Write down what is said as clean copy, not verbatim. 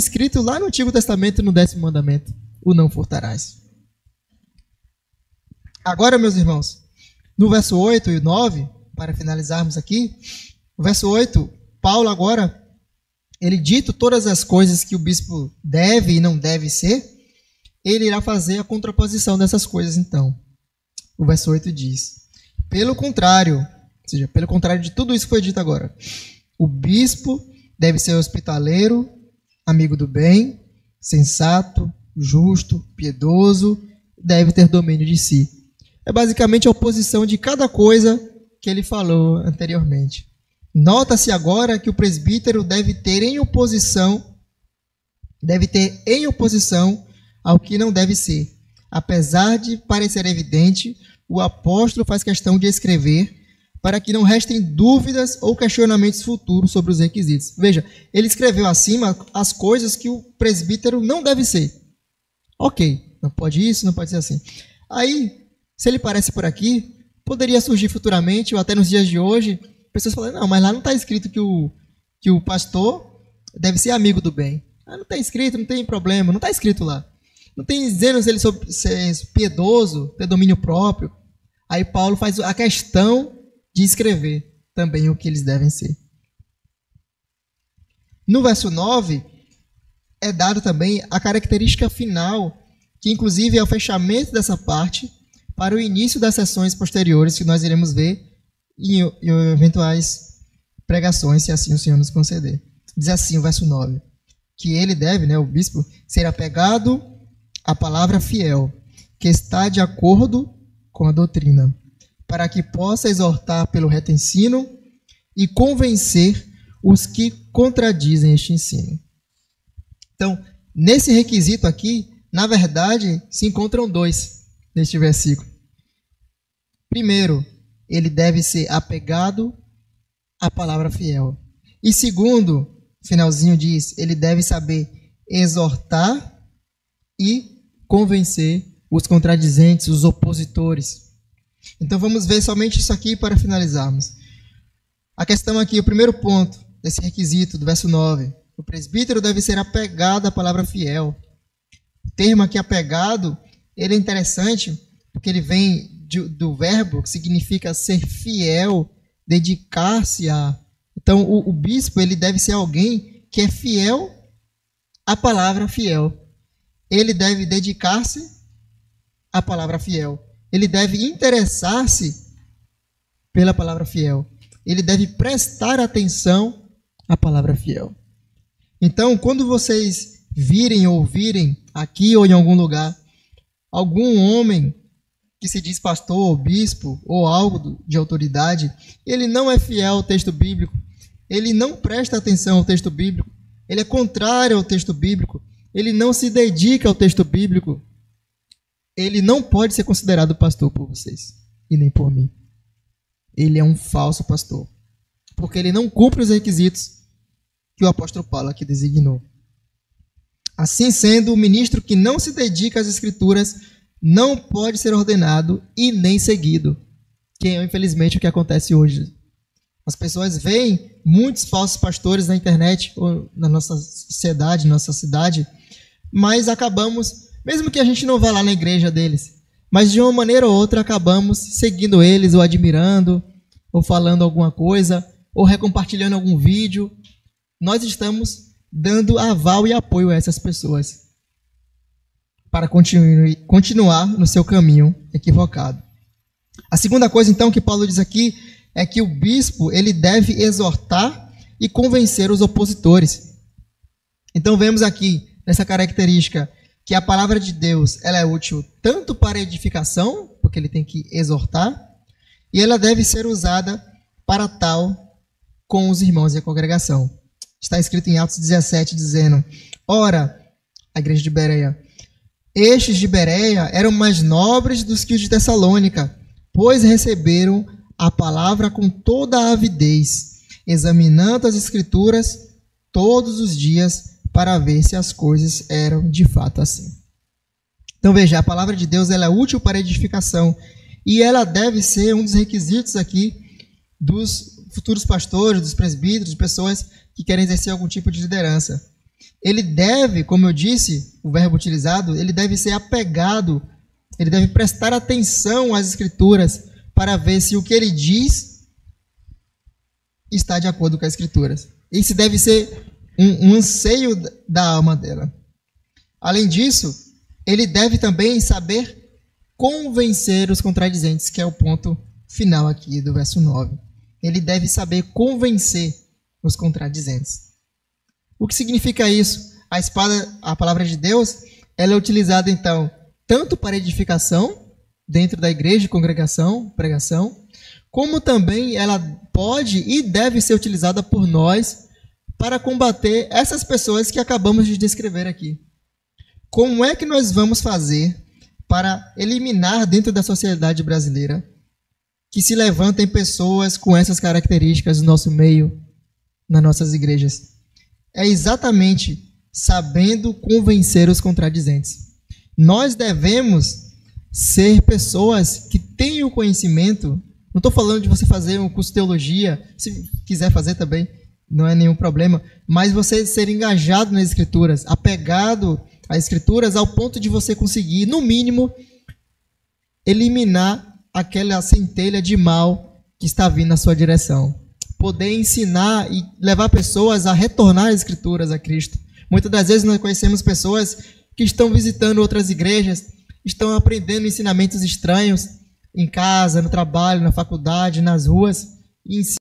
escrito lá no Antigo Testamento, no 10º mandamento, o não furtarás. Agora, meus irmãos, no verso 8 e 9, para finalizarmos aqui, no verso 8, Paulo agora, ele dito todas as coisas que o bispo deve e não deve ser, ele irá fazer a contraposição dessas coisas, então. O verso 8 diz: pelo contrário, ou seja, pelo contrário de tudo isso que foi dito agora, o bispo deve ser hospitaleiro, amigo do bem, sensato, justo, piedoso, deve ter domínio de si. É basicamente a oposição de cada coisa que ele falou anteriormente. Nota-se agora que o presbítero deve ter em oposição ao que não deve ser. Apesar de parecer evidente, o apóstolo faz questão de escrever para que não restem dúvidas ou questionamentos futuros sobre os requisitos. Veja, ele escreveu acima as coisas que o presbítero não deve ser. Ok, não pode isso, não pode ser assim. Aí, se ele parece por aqui, poderia surgir futuramente, ou até nos dias de hoje, pessoas falando, não, mas lá não está escrito que o pastor deve ser amigo do bem. Ah, não está escrito, não tem problema, não está escrito lá. Não tem dizendo se ele ser piedoso, ter domínio próprio. Aí Paulo faz a questão de escrever também o que eles devem ser. No verso 9, é dado também a característica final, que inclusive é o fechamento dessa parte para o início das sessões posteriores, que nós iremos ver em eventuais pregações, se assim o Senhor nos conceder. Diz assim o verso 9, que ele deve, o bispo, ser apegado à palavra fiel, que está de acordo com a doutrina, para que possa exortar pelo reto ensino e convencer os que contradizem este ensino. Então, nesse requisito aqui, na verdade, se encontram dois neste versículo. Primeiro, ele deve ser apegado à palavra fiel. E segundo, finalzinho diz, ele deve saber exortar e convencer os contradizentes, os opositores. Então vamos ver somente isso aqui para finalizarmos. A questão aqui, o primeiro ponto desse requisito do verso 9. O presbítero deve ser apegado à palavra fiel. O termo aqui apegado, ele é interessante porque ele vem do verbo que significa ser fiel, dedicar-se a. Então o bispo ele deve ser alguém que é fiel à palavra fiel. Ele deve dedicar-se à palavra fiel. Ele deve interessar-se pela palavra fiel. Ele deve prestar atenção à palavra fiel. Então, quando vocês virem ou ouvirem aqui ou em algum lugar algum homem que se diz pastor ou bispo ou algo de autoridade, ele não é fiel ao texto bíblico, ele não presta atenção ao texto bíblico, ele é contrário ao texto bíblico, ele não se dedica ao texto bíblico, ele não pode ser considerado pastor por vocês e nem por mim. Ele é um falso pastor, porque ele não cumpre os requisitos que o apóstolo Paulo aqui designou. Assim sendo, o ministro que não se dedica às escrituras não pode ser ordenado e nem seguido, que é infelizmente o que acontece hoje. As pessoas veem muitos falsos pastores na internet ou na nossa sociedade, na nossa cidade, mas acabamos, mesmo que a gente não vá lá na igreja deles, mas de uma maneira ou outra acabamos seguindo eles, ou admirando, ou falando alguma coisa, ou recompartilhando algum vídeo. Nós estamos dando aval e apoio a essas pessoas para continuar no seu caminho equivocado. A segunda coisa, então, que Paulo diz aqui é que o bispo ele deve exortar e convencer os opositores. Então, vemos aqui, nessa característica, que a palavra de Deus ela é útil tanto para edificação, porque ele tem que exortar, e ela deve ser usada para tal com os irmãos e a congregação. Está escrito em Atos 17, dizendo: ora, a igreja de Bereia, estes de Bereia eram mais nobres dos que os de Tessalônica, pois receberam a palavra com toda a avidez, examinando as escrituras todos os dias para ver se as coisas eram de fato assim. Então veja, a palavra de Deus ela é útil para edificação e ela deve ser um dos requisitos aqui dos futuros pastores, dos presbíteros, de pessoas que querem exercer algum tipo de liderança. Ele deve, como eu disse, o verbo utilizado, ele deve ser apegado, ele deve prestar atenção às Escrituras para ver se o que ele diz está de acordo com as Escrituras. Esse deve ser um anseio da alma dela. Além disso, ele deve também saber convencer os contradizentes, que é o ponto final aqui do verso 9. Ele deve saber convencer os contradizentes. O que significa isso? A espada, a palavra de Deus, ela é utilizada então tanto para edificação, dentro da igreja, congregação, pregação, como também ela pode e deve ser utilizada por nós para combater essas pessoas que acabamos de descrever aqui. Como é que nós vamos fazer para eliminar dentro da sociedade brasileira que se levantem pessoas com essas características no nosso meio, nas nossas igrejas? É exatamente sabendo convencer os contradizentes. Nós devemos ser pessoas que têm o conhecimento. Não estou falando de você fazer um curso de teologia, se quiser fazer também, não é nenhum problema, mas você ser engajado nas Escrituras, apegado às Escrituras ao ponto de você conseguir, no mínimo, eliminar aquela centelha de mal que está vindo na sua direção. Poder ensinar e levar pessoas a retornar às Escrituras, a Cristo. Muitas das vezes nós conhecemos pessoas que estão visitando outras igrejas, estão aprendendo ensinamentos estranhos em casa, no trabalho, na faculdade, nas ruas, e